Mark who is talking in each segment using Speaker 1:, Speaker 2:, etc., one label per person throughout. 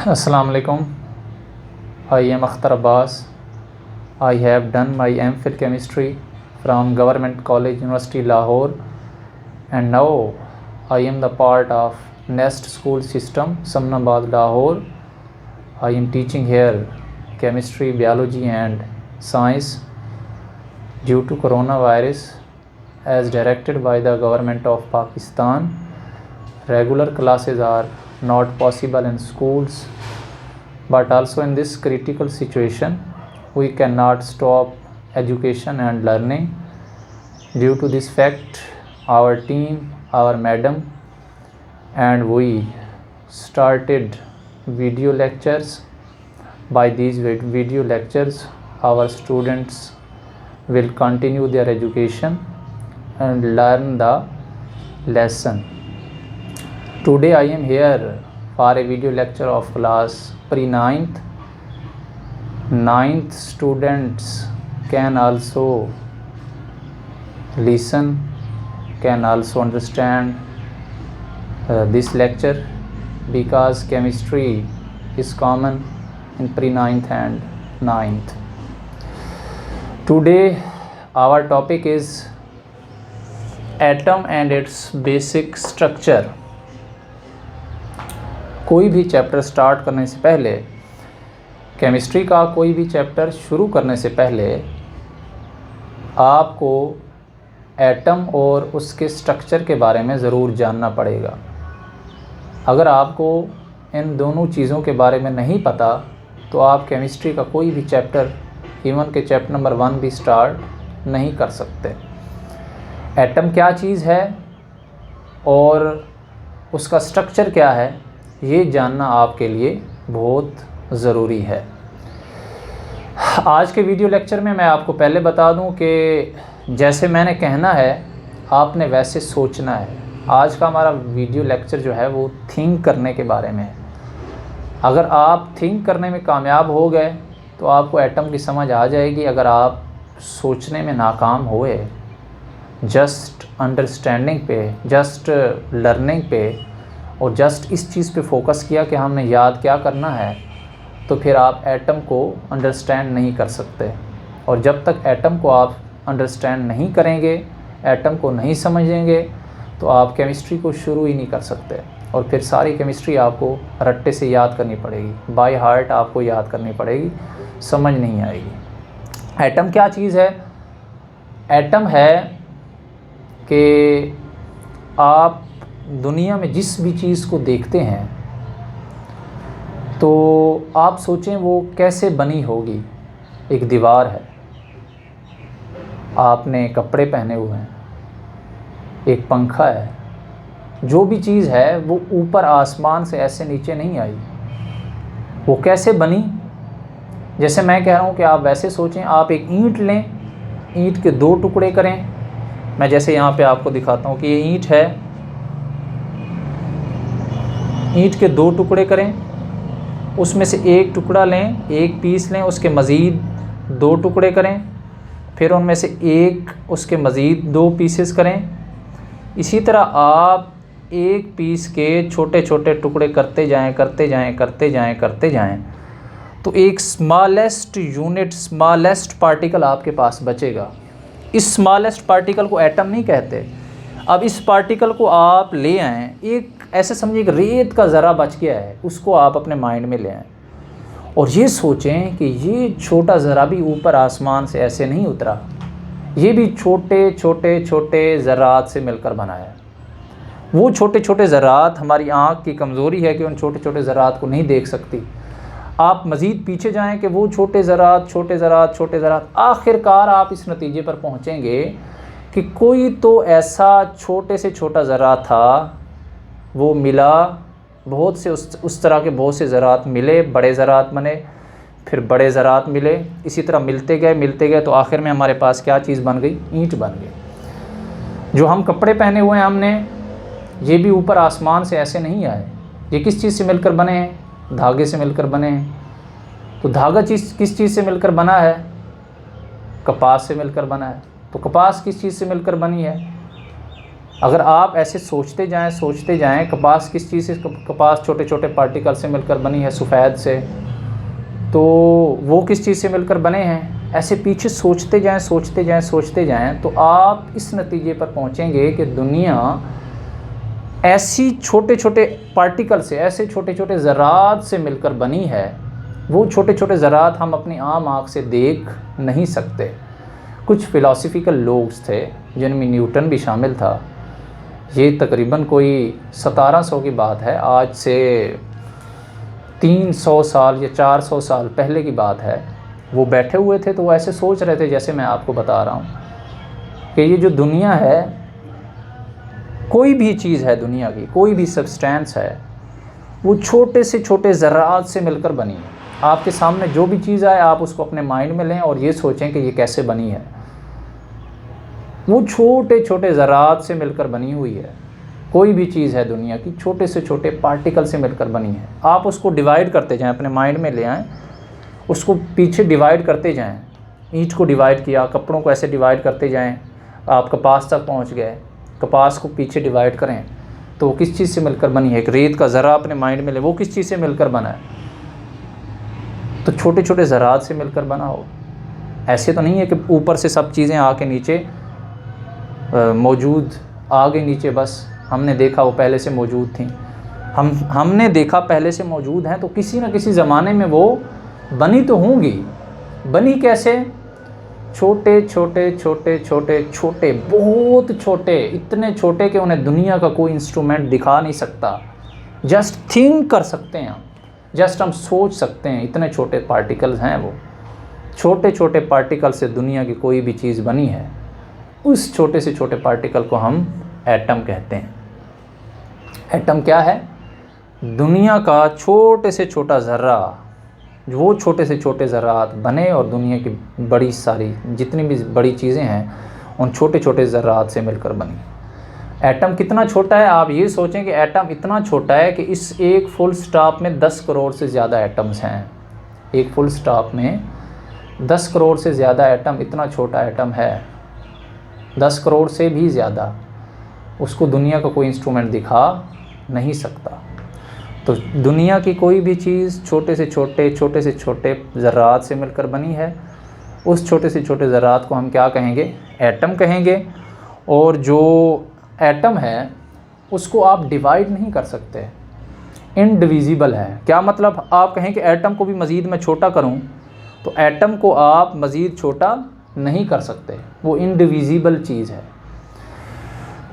Speaker 1: Assalamu alaikum. I am Akhtar Abbas. I have done my MPhil chemistry from Government College University Lahore, and now I am the part of Nest School System Samnabad Lahore. I am teaching here chemistry, biology and science. Due to coronavirus, as directed by the government of Pakistan, regular classes are not possible in schools, but also in this critical situation we cannot stop education and learning. Due to this fact, our team, our madam and we started video lectures. By these video lectures, our students will continue their education and learn the lesson. Today I am here for a video lecture of class pre-9th. 9th students can also listen, can also understand this lecture, because chemistry is common in pre-9th and 9th. Today our topic is atom and its basic structure. कोई भी chapter start करने से पहले, chemistry का कोई भी chapter शुरू करने से पहले आपको एटम और उसके स्ट्रक्चर के बारे में ज़रूर जानना पड़ेगा। अगर आपको इन दोनों चीज़ों के बारे में नहीं पता तो आप केमिस्ट्री का कोई भी चैप्टर, इवन के चैप्टर नंबर 1 भी स्टार्ट नहीं कर सकते। एटम क्या चीज़ है और उसका स्ट्रक्चर क्या है, ये जानना आपके लिए बहुत ज़रूरी है। आज के वीडियो लेक्चर में मैं आपको पहले बता दूं कि जैसे मैंने कहना है आपने वैसे सोचना है। आज का हमारा वीडियो लेक्चर जो है वो थिंक करने के बारे में है। अगर आप थिंक करने में कामयाब हो गए तो आपको एटम की समझ आ जाएगी। अगर आप सोचने में नाकाम हुए, जस्ट अंडरस्टैंडिंग पे, जस्ट लर्निंग पे और जस्ट इस चीज़ पे फोकस किया कि हमने याद क्या करना है, तो फिर आप एटम को अंडरस्टैंड नहीं कर सकते। और जब तक एटम को आप अंडरस्टैंड नहीं करेंगे, एटम को नहीं समझेंगे, तो आप केमिस्ट्री को शुरू ही नहीं कर सकते। और फिर सारी केमिस्ट्री आपको रट्टे से याद करनी पड़ेगी, बाय हार्ट आपको याद करनी पड़ेगी, समझ नहीं आएगी। एटम क्या चीज़ है? एटम है कि आप दुनिया में जिस भी चीज़ को देखते हैं तो आप सोचें वो कैसे बनी होगी। एक दीवार है, आपने कपड़े पहने हुए हैं, एक पंखा है, जो भी चीज़ है वो ऊपर आसमान से ऐसे नीचे नहीं आई। वो कैसे बनी? जैसे मैं कह रहा हूँ कि आप वैसे सोचें। आप एक ईंट लें, ईंट के 2 टुकड़े करें। मैं जैसे यहाँ पे आपको दिखाता हूँ कि ये ईंट है, ईंट के 2 टुकड़े करें, उसमें से एक टुकड़ा लें, एक पीस लें, उसके मज़ीद 2 टुकड़े करें, फिर उनमें से एक उसके मज़ीद 2 पीसेस करें। इसी तरह आप एक पीस के छोटे छोटे टुकड़े करते जाएं, करते जाएं, करते जाएं, करते जाएं, तो एक स्मॉलेस्ट यूनिट, स्मॉलेस्ट पार्टिकल आपके पास बचेगा। इस स्मॉलेस्ट पार्टिकल को एटम नहीं कहते। अब इस पार्टिकल को आप ले आएँ, एक ऐसे समझिए कि रेत का ज़रा बच गया है, उसको आप अपने माइंड में ले आएँ और ये सोचें कि ये छोटा ज़रा भी ऊपर आसमान से ऐसे नहीं उतरा, ये भी छोटे छोटे छोटे ज़रात से मिलकर बना है। वो छोटे छोटे ज़रात, हमारी आँख की कमज़ोरी है कि उन छोटे छोटे ज़रात को नहीं देख सकती। आप मज़ीद पीछे जाएं कि वो छोटे ज़रात, छोटे ज़रात, छोटे ज़रात, आखिरकार आप इस नतीजे पर पहुँचेंगे कि कोई तो ऐसा छोटे से छोटा ज़रा था, वो मिला, बहुत से उस तरह के बहुत से ज़रात मिले, बड़े ज़रात बने, फिर बड़े ज़रात मिले, इसी तरह मिलते गए तो आखिर में हमारे पास क्या चीज़ बन गई? ईंट बन गई। जो हम कपड़े पहने हुए हैं हमने, ये भी ऊपर आसमान से ऐसे नहीं आए। ये किस चीज़ से मिलकर बने हैं? धागे से मिलकर बने हैं। तो धागा किस चीज़ से मिलकर बना है? कपास से मिलकर बना है। तो कपास किस चीज़ से मिलकर बनी है? अगर आप ऐसे सोचते जाएं कपास किस चीज़ से, कपास छोटे छोटे पार्टिकल से मिलकर बनी है, सफ़ेद से, तो वो किस चीज़ से मिलकर बने हैं, ऐसे पीछे सोचते जाएं तो आप इस नतीजे पर पहुंचेंगे कि दुनिया ऐसी छोटे छोटे पार्टिकल से, ऐसे छोटे छोटे ज़रात से मिलकर बनी है। वो छोटे छोटे ज़रात हम अपनी आम आँख से देख नहीं सकते। कुछ फ़िलासफ़िकल लोग थे जिनमें न्यूटन भी शामिल था। ये तकरीबन कोई 1700 की बात है, आज से 300 साल या 400 साल पहले की बात है। वो बैठे हुए थे तो वो ऐसे सोच रहे थे जैसे मैं आपको बता रहा हूँ कि ये जो दुनिया है, कोई भी चीज़ है दुनिया की, कोई भी सब्सटेंस है, वो छोटे से छोटे ज़रात से मिलकर बनी है। आपके सामने जो भी चीज़ आए आप उसको अपने माइंड में लें और ये सोचें कि ये कैसे बनी है। वो छोटे छोटे ज़रात से मिलकर बनी हुई है। कोई भी चीज़ है दुनिया की, छोटे से छोटे पार्टिकल से मिलकर बनी है। आप उसको डिवाइड करते जाएं, अपने माइंड में ले आएँ, उसको पीछे डिवाइड करते जाएं। ईंट को डिवाइड किया, कपड़ों को ऐसे डिवाइड करते जाएं, आप कपास तक पहुंच गए। कपास को पीछे डिवाइड करें तो वो किस चीज़ से मिलकर बनी है। एक रेत का ज़रा अपने माइंड में ले, वो किस चीज़ से मिलकर बना है, तो छोटे छोटे ज़रात से मिलकर बना हो। ऐसे तो नहीं है कि ऊपर से सब चीज़ें आके नीचे मौजूद, आगे नीचे बस हमने देखा वो पहले से मौजूद थी। हमने देखा पहले से मौजूद हैं तो किसी न किसी ज़माने में वो बनी तो होंगी। बनी कैसे? छोटे छोटे छोटे छोटे छोटे, बहुत छोटे, इतने छोटे कि उन्हें दुनिया का कोई इंस्ट्रूमेंट दिखा नहीं सकता। जस्ट थिंक कर सकते हैं हम, जस्ट हम सोच सकते हैं, इतने छोटे पार्टिकल्स हैं वो। छोटे छोटे पार्टिकल से दुनिया की कोई भी चीज़ बनी है, उस छोटे से छोटे पार्टिकल को हम एटम कहते हैं। एटम क्या है? दुनिया का छोटे से छोटा ज़र्रा, वो छोटे से छोटे ज़रात बने और दुनिया की बड़ी सारी जितनी भी बड़ी चीज़ें हैं उन छोटे छोटे ज़रात से मिलकर बनी। एटम कितना छोटा है? आप ये सोचें कि एटम इतना छोटा है कि इस एक फुल स्टॉप में 10 करोड़ से ज़्यादा एटम्स हैं। एक फुल स्टॉप में 10 करोड़ से ज़्यादा एटम, इतना छोटा एटम है, 10 करोड़ से भी ज़्यादा। उसको दुनिया का कोई इंस्ट्रूमेंट दिखा नहीं सकता। तो दुनिया की कोई भी चीज़ छोटे से छोटे ज़रात से मिलकर बनी है। उस छोटे से छोटे ज़रात को हम क्या कहेंगे? एटम कहेंगे। और जो एटम है उसको आप डिवाइड नहीं कर सकते, इनडिविजिबल है। क्या मतलब? आप कहें कि एटम को भी मज़ीद मैं छोटा करूं, तो एटम को आप मज़ीद छोटा नहीं कर सकते, वो इनडिविजिबल चीज़ है।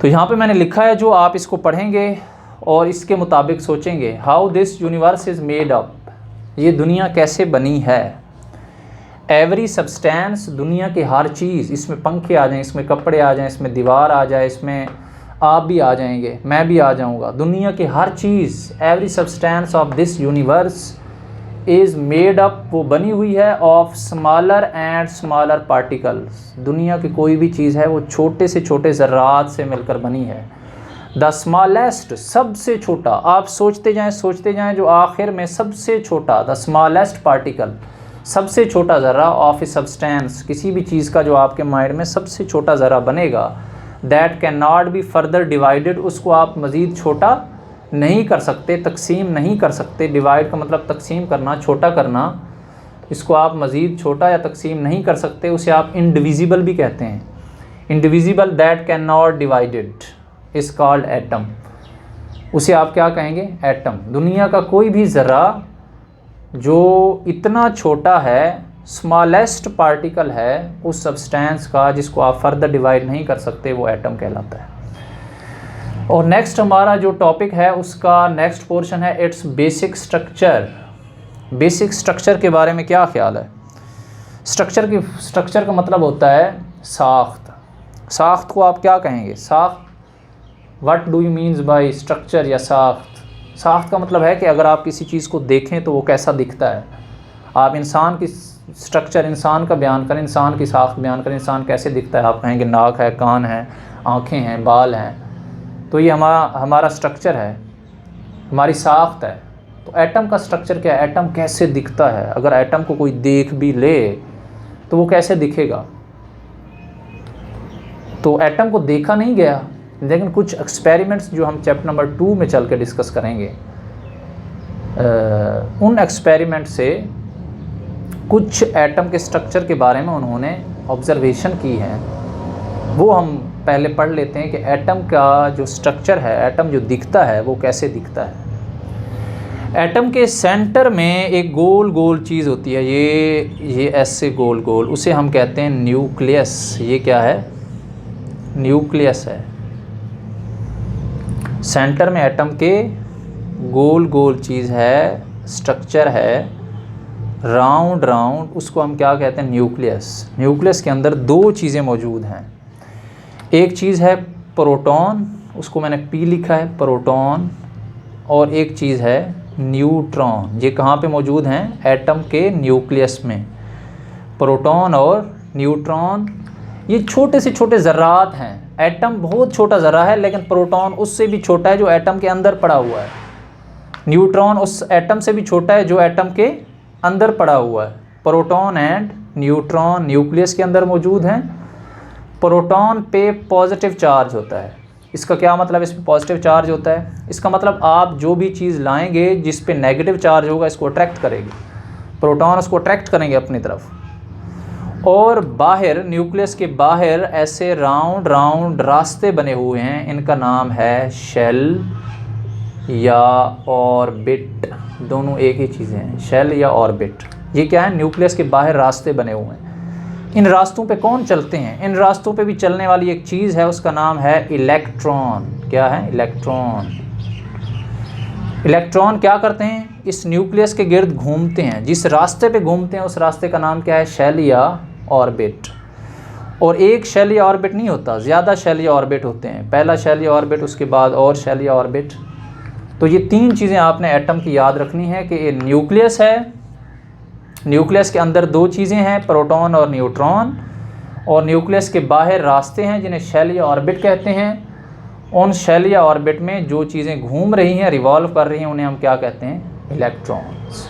Speaker 1: तो यहाँ पे मैंने लिखा है, जो आप इसको पढ़ेंगे और इसके मुताबिक सोचेंगे, how this universe is made up, ये दुनिया कैसे बनी है। एवरी सब्सटेंस, दुनिया की हर चीज़, इसमें पंखे आ जाएं, इसमें कपड़े आ जाएं, इसमें दीवार आ जाए, इसमें आप भी आ जाएंगे, मैं भी आ जाऊंगा। दुनिया की हर चीज़, every substance of this universe is made up, वो बनी हुई है, of smaller and smaller particles. दुनिया की कोई भी चीज़ है वो छोटे से छोटे ज़रात से मिलकर बनी है। द स्मॉलेस्ट, सबसे छोटा, आप सोचते जाएं जो आखिर में सबसे छोटा, द स्मॉलेस्ट पार्टिकल, सबसे छोटा ज़रा ऑफ ए सब्सटेंस, किसी भी चीज़ का जो आपके माइंड में सबसे छोटा ज़रा बनेगा, that can not be further divided, उसको आप मज़ीद छोटा नहीं कर सकते, तकसीम नहीं कर सकते। डिवाइड का मतलब तकसीम करना, छोटा करना। इसको आप मज़ीद छोटा या तकसीम नहीं कर सकते, उसे आप इंडिविजिबल भी कहते हैं। Indivisible that can not divided is called atom. उसे आप क्या कहेंगे? एटम। दुनिया का कोई भी ज़रा जो इतना छोटा है, स्मॉलेस्ट पार्टिकल है उस सब्सटेंस का, जिसको आप फर्दर डिवाइड नहीं कर सकते, वो एटम कहलाता है। और नेक्स्ट हमारा जो टॉपिक है उसका नेक्स्ट पोर्शन है it's basic structure. Basic structure के बारे में क्या ख्याल है? स्ट्रक्चर का मतलब होता है साख्त। साख्त को आप क्या कहेंगे? साख्त, what do you means by structure या साख्त? साख्त का मतलब है कि अगर आप किसी चीज़ को देखें तो वो कैसा दिखता है। आप इंसान की स्ट्रक्चर, इंसान का बयान करें, इंसान की साख्त बयान करें, इंसान कैसे दिखता है। आप कहेंगे नाक है, कान है, आँखें हैं, बाल हैं, तो ये हमारा स्ट्रक्चर है, हमारी साख्त है। तो एटम का स्ट्रक्चर क्या है? एटम कैसे दिखता है? अगर एटम को कोई देख भी ले तो वो कैसे दिखेगा? तो एटम को देखा नहीं गया, लेकिन कुछ एक्सपेरिमेंट्स जो हम चैप्टर नंबर 2 में चल के डिस्कस करेंगे, उन एक्सपेरिमेंट से कुछ एटम के स्ट्रक्चर के बारे में उन्होंने ऑब्जर्वेशन की है, वो हम पहले पढ़ लेते हैं कि एटम का जो स्ट्रक्चर है, एटम जो दिखता है वो कैसे दिखता है। एटम के सेंटर में एक गोल गोल चीज़ होती है, ये ऐसे गोल गोल, उसे हम कहते हैं न्यूक्लियस। ये क्या है? न्यूक्लियस है। सेंटर में एटम के गोल गोल चीज़ है, स्ट्रक्चर है, राउंड राउंड, उसको हम क्या कहते हैं? न्यूक्लियस। न्यूक्लियस के अंदर दो चीज़ें मौजूद हैं। एक चीज़ है प्रोटॉन, उसको मैंने P लिखा है, प्रोटॉन, और एक चीज़ है न्यूट्रॉन। ये कहाँ पे मौजूद हैं? एटम के न्यूक्लियस में। प्रोटॉन और न्यूट्रॉन ये छोटे से छोटे ज़र्रात हैं। एटम बहुत छोटा ज़र्रा है, लेकिन प्रोटॉन उससे भी छोटा है जो एटम के अंदर पड़ा हुआ है। न्यूट्रॉन उस एटम से भी छोटा है जो एटम के अंदर पड़ा हुआ है। प्रोटॉन एंड न्यूट्रॉन न्यूक्लियस के अंदर मौजूद हैं। प्रोटॉन पे पॉजिटिव चार्ज होता है। इसका क्या मतलब है? इस पर पॉजिटिव चार्ज होता है, इसका मतलब आप जो भी चीज़ लाएंगे जिस पे नेगेटिव चार्ज होगा इसको अट्रैक्ट करेगी, प्रोटॉन उसको अट्रैक्ट करेंगे अपनी तरफ। और बाहर, न्यूक्लियस के बाहर ऐसे राउंड राउंड रास्ते बने हुए हैं, इनका नाम है शेल या ऑर्बिट। दोनों एक ही चीज़ें हैं, शेल या ऑर्बिट। ये क्या है? न्यूक्लियस के बाहर रास्ते बने हुए हैं। इन रास्तों पे कौन चलते हैं? इन रास्तों पे भी चलने वाली एक चीज़ है, उसका नाम है इलेक्ट्रॉन। क्या है? इलेक्ट्रॉन। इलेक्ट्रॉन क्या करते हैं? इस न्यूक्लियस के गिर्द घूमते हैं। जिस रास्ते पे घूमते हैं उस रास्ते का नाम क्या है? शेल या ऑर्बिट। और एक शेल या ऑर्बिट नहीं होता, ज़्यादा शेल या ऑर्बिट होते हैं। पहला शेल या ऑर्बिट, उसके बाद और शेल या ऑर्बिट। तो ये तीन चीज़ें आपने एटम की याद रखनी है कि ये न्यूक्लियस है, न्यूक्लियस के अंदर दो चीज़ें हैं, प्रोटॉन और न्यूट्रॉन, और न्यूक्लियस के बाहर रास्ते हैं जिन्हें शेल या ऑर्बिट कहते हैं। उन शेल या ऑर्बिट में जो चीज़ें घूम रही हैं, रिवॉल्व कर रही हैं, उन्हें हम क्या कहते हैं? इलेक्ट्रॉन्स।